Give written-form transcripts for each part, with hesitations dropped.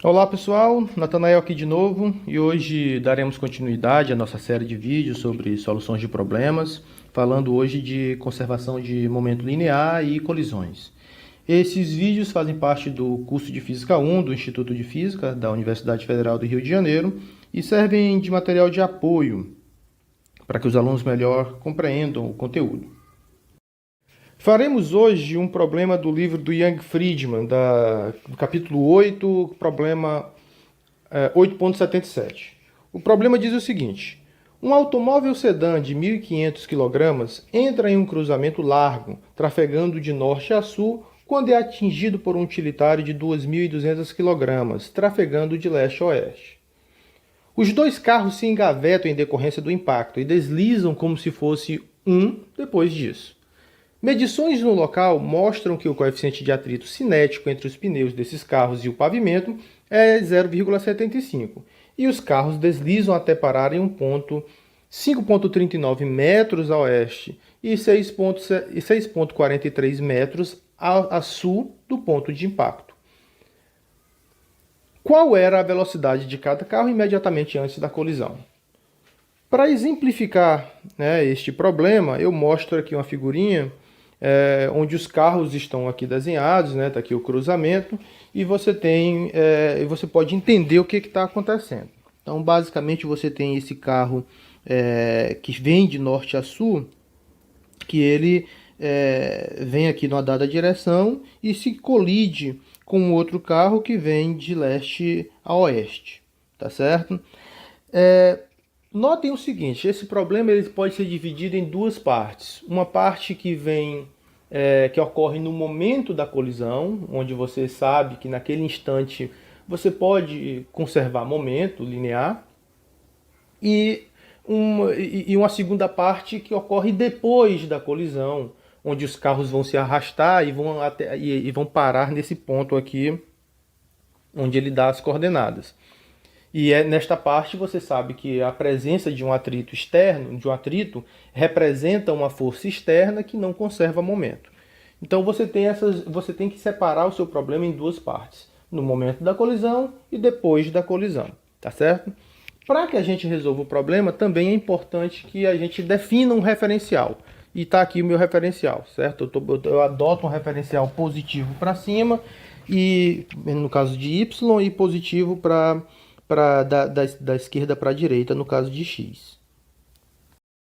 Olá pessoal, Natanael aqui de novo e hoje daremos continuidade à nossa série de vídeos sobre soluções de problemas, falando hoje de conservação de momento linear e colisões. Esses vídeos fazem parte do curso de Física 1 do Instituto de Física da Universidade Federal do Rio de Janeiro e servem de material de apoio para que os alunos melhor compreendam o conteúdo. Faremos hoje um problema do livro do Young Friedman, do capítulo 8, problema 8.77. O problema diz o seguinte: um automóvel sedã de 1.500 kg entra em um cruzamento largo, trafegando de norte a sul, quando é atingido por um utilitário de 2.200 kg, trafegando de leste a oeste. Os dois carros se engavetam em decorrência do impacto e deslizam como se fosse um depois disso. Medições no local mostram que o coeficiente de atrito cinético entre os pneus desses carros e o pavimento é 0,75 e os carros deslizam até parar em um ponto 5,39 metros a oeste e 6,43 metros a sul do ponto de impacto. Qual era a velocidade de cada carro imediatamente antes da colisão? Para exemplificar, este problema, eu mostro aqui uma figurinha onde os carros estão aqui desenhados, está aqui o cruzamento, e você você pode entender o que está acontecendo. Então, basicamente, você tem esse carro que vem de norte a sul, que ele vem aqui numa dada direção e se colide com outro carro que vem de leste a oeste, tá certo? Notem o seguinte, esse problema ele pode ser dividido em duas partes. Uma parte que que ocorre no momento da colisão, onde você sabe que naquele instante você pode conservar momento linear, e uma segunda parte que ocorre depois da colisão, onde os carros vão se arrastar e vão parar nesse ponto aqui, onde ele dá as coordenadas. E nesta parte você sabe que a presença de um atrito externo, representa uma força externa que não conserva momento. Então você tem que separar o seu problema em duas partes, no momento da colisão e depois da colisão, tá certo? Para que a gente resolva o problema, também é importante que a gente defina um referencial. E está aqui o meu referencial, certo? Eu adoto um referencial positivo para cima, e no caso de y, e positivo da esquerda para a direita, no caso de x.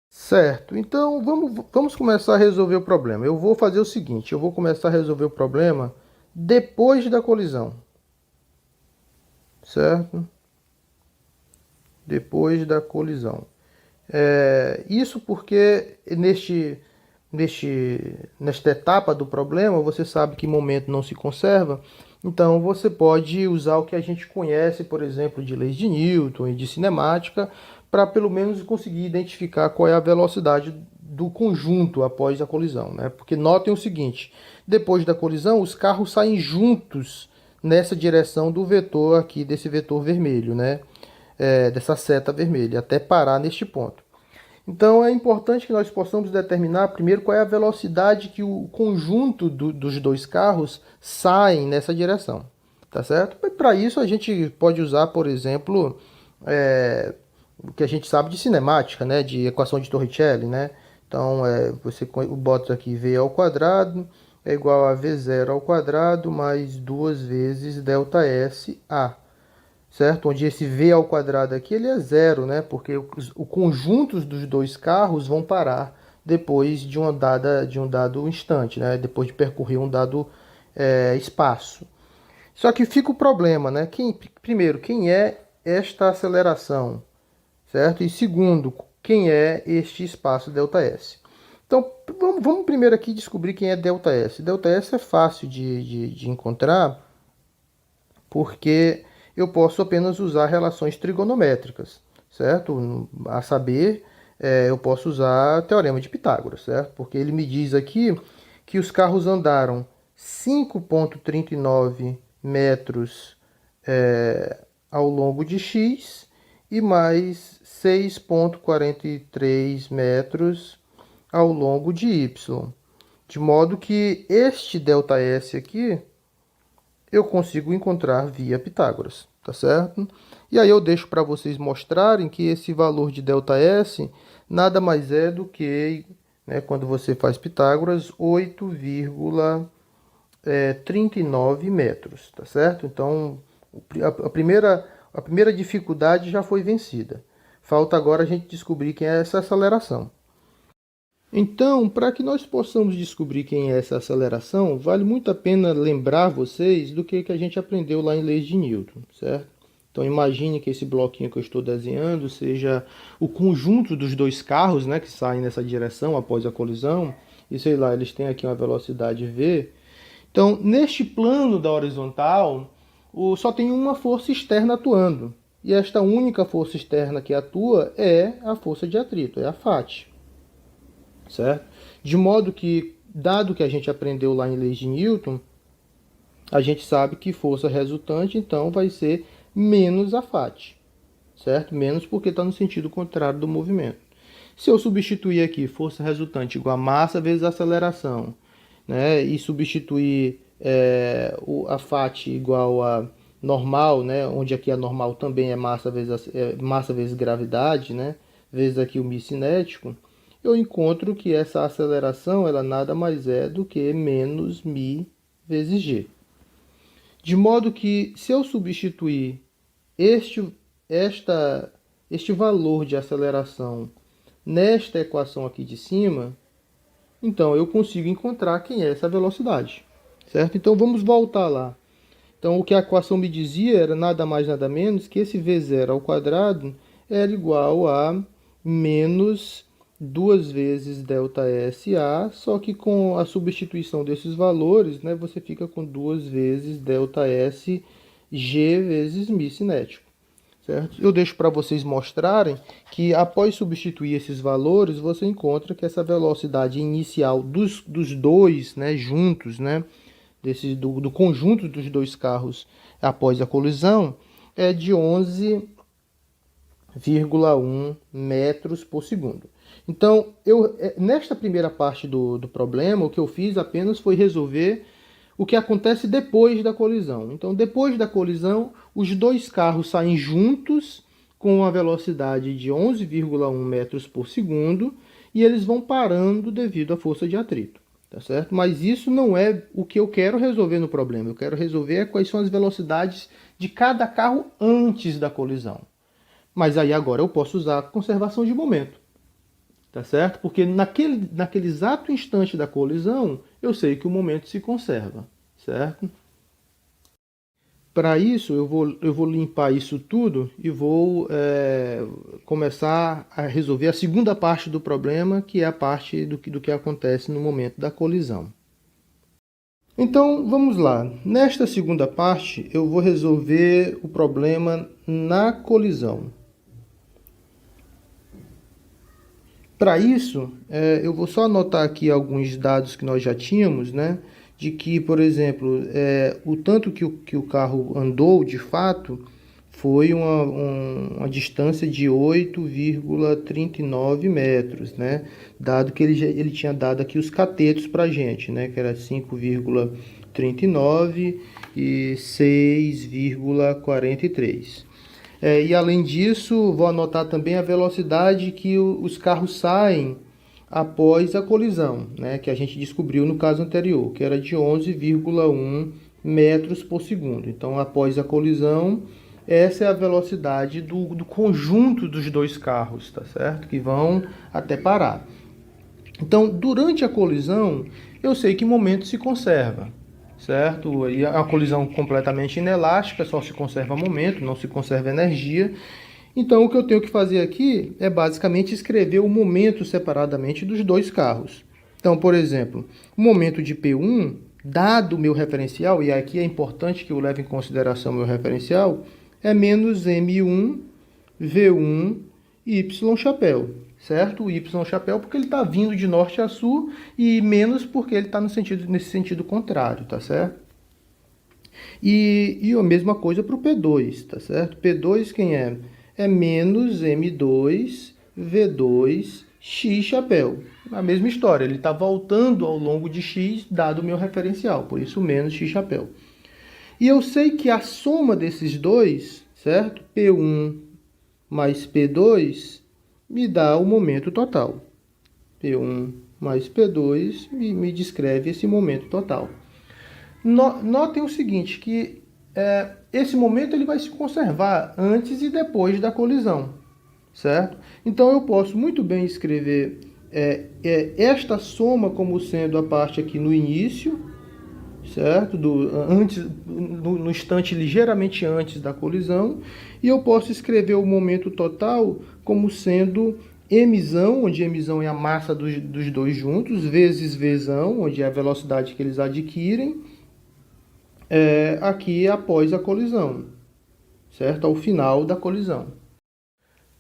Certo, então vamos começar a resolver o problema. Eu vou fazer o seguinte, eu vou começar a resolver o problema depois da colisão. Certo? Depois da colisão. Isso porque nesta etapa do problema, você sabe que momento não se conserva, então você pode usar o que a gente conhece, por exemplo, de leis de Newton e de cinemática, para pelo menos conseguir identificar qual é a velocidade do conjunto após a colisão, né? Porque notem o seguinte, depois da colisão, os carros saem juntos nessa direção do vetor aqui, desse vetor vermelho, né? Dessa seta vermelha, até parar neste ponto. Então é importante que nós possamos determinar primeiro qual é a velocidade que o conjunto dos dois carros saem nessa direção, tá certo? Para isso a gente pode usar, por exemplo, o que a gente sabe de cinemática, né? De equação de Torricelli, né? Então você bota aqui v ao quadrado é igual a v0 ao quadrado mais 2 vezes ΔS A. Certo? Onde esse v ao quadrado aqui ele é zero, né? Porque o conjunto dos dois carros vão parar depois de um dado instante, né? Depois de percorrer um dado espaço. Só que fica o problema, né? Primeiro, quem é esta aceleração, certo? E segundo, quem é este espaço ΔS? Então, vamos primeiro aqui descobrir quem é ΔS. ΔS é fácil de encontrar, porque eu posso apenas usar relações trigonométricas, certo? A saber, eu posso usar o Teorema de Pitágoras, certo? Porque ele me diz aqui que os carros andaram 5,39 metros ao longo de x e mais 6,43 metros ao longo de y. De modo que este ΔS aqui eu consigo encontrar via Pitágoras, tá certo? E aí eu deixo para vocês mostrarem que esse valor de ΔS nada mais é do que, né, quando você faz Pitágoras, 8,39 metros, tá certo? Então, a primeira dificuldade já foi vencida. Falta agora a gente descobrir quem é essa aceleração. Então, para que nós possamos descobrir quem é essa aceleração, vale muito a pena lembrar vocês do que a gente aprendeu lá em Leis de Newton, certo? Então, imagine que esse bloquinho que eu estou desenhando seja o conjunto dos dois carros, né, que saem nessa direção após a colisão, e sei lá, eles têm aqui uma velocidade v. Então, neste plano da horizontal, só tem uma força externa atuando, e esta única força externa que atua é a força de atrito, é a FAT. Certo? De modo que, dado que a gente aprendeu lá em Leis de Newton, a gente sabe que força resultante, então, vai ser menos a FAT. Certo? Menos porque está no sentido contrário do movimento. Se eu substituir aqui força resultante igual a massa vezes a aceleração, né, e substituir a FAT igual a normal, né, onde aqui a normal também é massa vezes gravidade, né, vezes aqui o μ cinético, eu encontro que essa aceleração ela nada mais é do que menos μ vezes g. De modo que, se eu substituir este valor de aceleração nesta equação aqui de cima, então eu consigo encontrar quem é essa velocidade, certo? Então vamos voltar lá. Então o que a equação me dizia era nada mais nada menos que esse v0 ao quadrado era igual a menos 2 vezes ΔSA, só que com a substituição desses valores, né, você fica com 2 vezes ΔSG vezes μ cinético. Certo? Eu deixo para vocês mostrarem que após substituir esses valores, você encontra que essa velocidade inicial dos dois, né, juntos, né, do conjunto dos dois carros após a colisão, é de 11,1 metros por segundo. Então, nesta primeira parte do problema, o que eu fiz apenas foi resolver o que acontece depois da colisão. Então, depois da colisão, os dois carros saem juntos com uma velocidade de 11,1 metros por segundo e eles vão parando devido à força de atrito, tá certo? Mas isso não é o que eu quero resolver no problema. Eu quero resolver quais são as velocidades de cada carro antes da colisão. Mas aí agora eu posso usar a conservação de momento, tá certo? Porque naquele exato instante da colisão, eu sei que o momento se conserva, certo? Para isso, eu vou limpar isso tudo e vou começar a resolver a segunda parte do problema, que é a parte do que acontece no momento da colisão. Então, vamos lá. Nesta segunda parte, eu vou resolver o problema na colisão. Para isso, eu vou só anotar aqui alguns dados que nós já tínhamos, né? De que, por exemplo, o tanto que o carro andou, de fato, foi uma distância de 8,39 metros, né? Dado que ele tinha dado aqui os catetos para a gente, né? Que era 5,39 e 6,43. E além disso, vou anotar também a velocidade que os carros saem após a colisão, né, que a gente descobriu no caso anterior, que era de 11,1 metros por segundo. Então, após a colisão, essa é a velocidade do conjunto dos dois carros, tá certo? Que vão até parar. Então, durante a colisão, eu sei que momento se conserva, certo? E a colisão completamente inelástica, só se conserva momento, não se conserva energia. Então, o que eu tenho que fazer aqui é basicamente escrever o momento separadamente dos dois carros. Então, por exemplo, o momento de P1, dado o meu referencial, e aqui é importante que eu leve em consideração o meu referencial, é menos M1, V1, Y chapéu, certo? O Y chapéu porque ele está vindo de norte a sul e menos porque ele está nesse sentido contrário, tá certo? E a mesma coisa para o P2, tá certo? P2 quem é? É menos M2, V2, X chapéu. A mesma história, ele está voltando ao longo de X, dado o meu referencial, por isso menos X chapéu. E eu sei que a soma desses dois, certo? P1 mais P2 me dá o momento total. P1 mais P2 me descreve esse momento total. Notem o seguinte, que esse momento ele vai se conservar antes e depois da colisão, certo? Então eu posso muito bem escrever esta soma como sendo a parte aqui no início, certo? No instante ligeiramente antes da colisão, e eu posso escrever o momento total como sendo mzão, onde mzão é a massa dos dois juntos, vezes vzão, onde é a velocidade que eles adquirem, aqui após a colisão, certo? Ao final da colisão.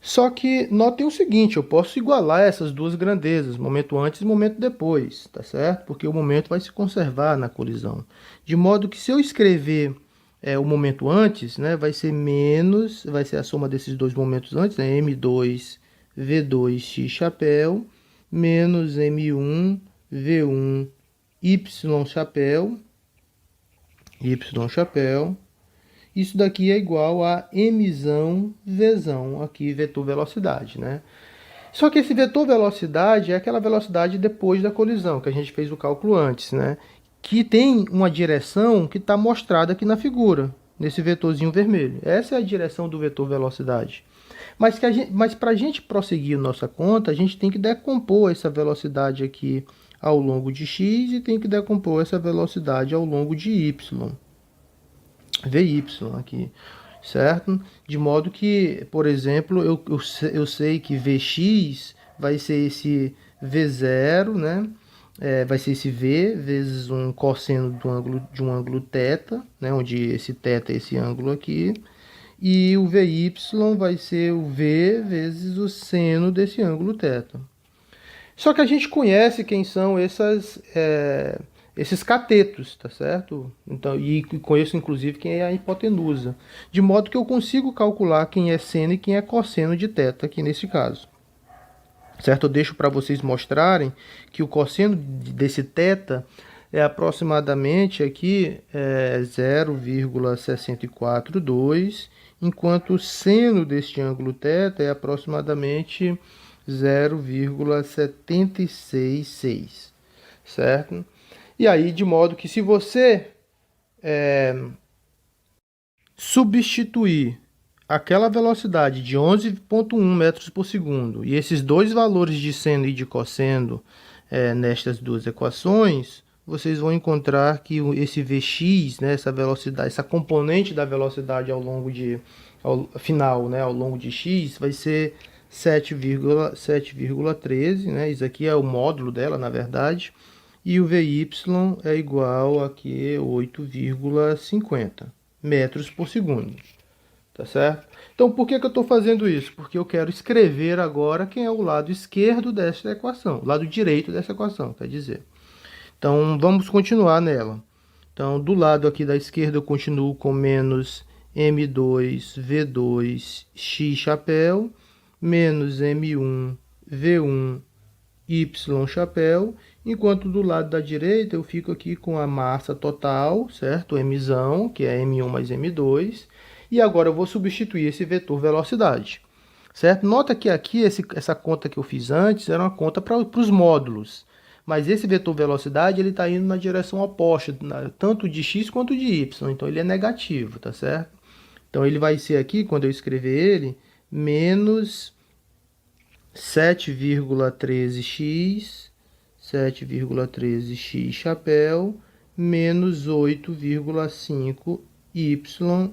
Só que notem o seguinte, eu posso igualar essas duas grandezas, momento antes e momento depois, tá certo? Porque o momento vai se conservar na colisão. De modo que se eu escrever o momento antes, né, vai ser a soma desses dois momentos antes, né, M2, V2, X chapéu, menos M1, V1, Y chapéu, isso daqui é igual a mzão, vzão, aqui vetor velocidade, né? Só que esse vetor velocidade é aquela velocidade depois da colisão, que a gente fez o cálculo antes, né? Que tem uma direção que está mostrada aqui na figura, nesse vetorzinho vermelho. Essa é a direção do vetor velocidade. Mas para a gente prosseguir nossa conta, a gente tem que decompor essa velocidade aqui ao longo de x e tem que decompor essa velocidade ao longo de y. Vy aqui, certo? De modo que, por exemplo, eu sei que Vx vai ser esse V0, né? Vai ser esse V vezes um cosseno de um ângulo θ, né? Onde esse θ é esse ângulo aqui. E o Vy vai ser o V vezes o seno desse ângulo θ. Só que a gente conhece quem são esses catetos, tá certo? Então, e conheço inclusive quem é a hipotenusa, de modo que eu consigo calcular quem é seno e quem é cosseno de θ aqui nesse caso. Certo? Eu deixo para vocês mostrarem que o cosseno desse θ é aproximadamente aqui 0,642, enquanto o seno deste ângulo θ é aproximadamente 0,766, certo? E aí, de modo que se você substituir aquela velocidade de 11,1 metros por segundo e esses dois valores de seno e de cosseno nestas duas equações, vocês vão encontrar que esse Vx, né, essa velocidade, essa componente da velocidade ao longo final, né, ao longo de x, vai ser 7,13, né? Isso aqui é o módulo dela, na verdade. E o Vy é igual a 8,50 metros por segundo. Tá certo? Então, por que eu estou fazendo isso? Porque eu quero escrever agora quem é o lado esquerdo dessa equação, o lado direito dessa equação, quer dizer. Então, vamos continuar nela. Então, do lado aqui da esquerda, eu continuo com menos M2, V2, X chapéu, menos M1, V1, Y chapéu, enquanto do lado da direita eu fico aqui com a massa total, certo? Mzão, que é M1 mais M2, e agora eu vou substituir esse vetor velocidade, certo? Nota que aqui, essa conta que eu fiz antes era uma conta para os módulos, mas esse vetor velocidade ele está indo na direção oposta, tanto de x quanto de y, então ele é negativo, tá certo? Então ele vai ser aqui, quando eu escrever ele, menos 7,13x chapéu, menos 8,5y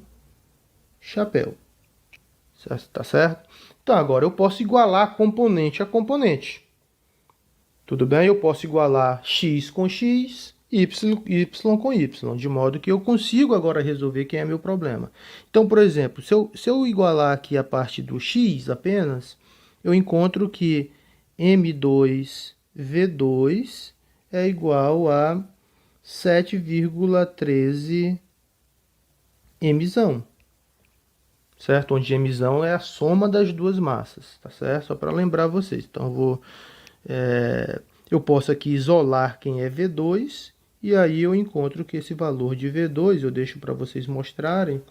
chapéu. Tá certo? Então agora eu posso igualar componente a componente. Tudo bem? Eu posso igualar x com x, y com y, de modo que eu consigo agora resolver quem é meu problema. Então, por exemplo, se eu igualar aqui a parte do x apenas, eu encontro que M2V2 é igual a 7,13 mzão, certo? Onde mzão é a soma das duas massas, tá certo? Só para lembrar vocês. Então, eu posso aqui isolar quem é V2 e aí eu encontro que esse valor de V2, eu deixo para vocês mostrarem,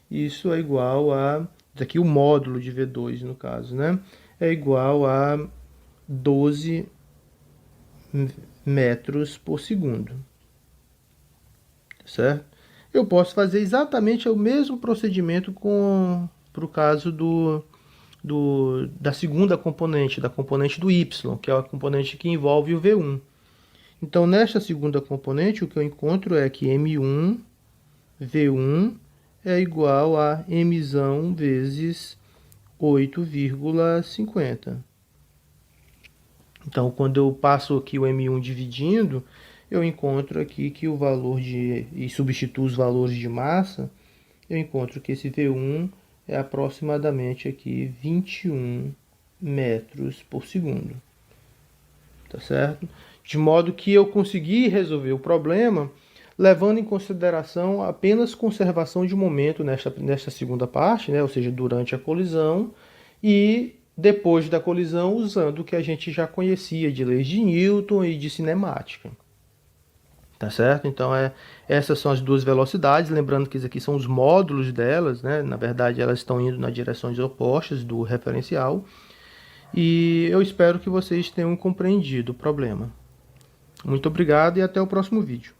isso é igual a, aqui o módulo de V2 no caso, né? É igual a 12 metros por segundo, certo? Eu posso fazer exatamente o mesmo procedimento para o caso da segunda componente, da componente do Y, que é a componente que envolve o V1. Então, nesta segunda componente, o que eu encontro é que M1 V1 é igual a M vezes 8,50. Então, quando eu passo aqui o M1 dividindo, eu encontro aqui que o valor e substituo os valores de massa, eu encontro que esse V1 é aproximadamente aqui 21 metros por segundo. Tá certo? De modo que eu consegui resolver o problema levando em consideração apenas conservação de momento nesta segunda parte, né? Ou seja, durante a colisão, e depois da colisão usando o que a gente já conhecia de leis de Newton e de cinemática. Tá certo? Então essas são as duas velocidades, lembrando que isso aqui são os módulos delas, né? Na verdade elas estão indo nas direções opostas do referencial. E eu espero que vocês tenham compreendido o problema. Muito obrigado e até o próximo vídeo.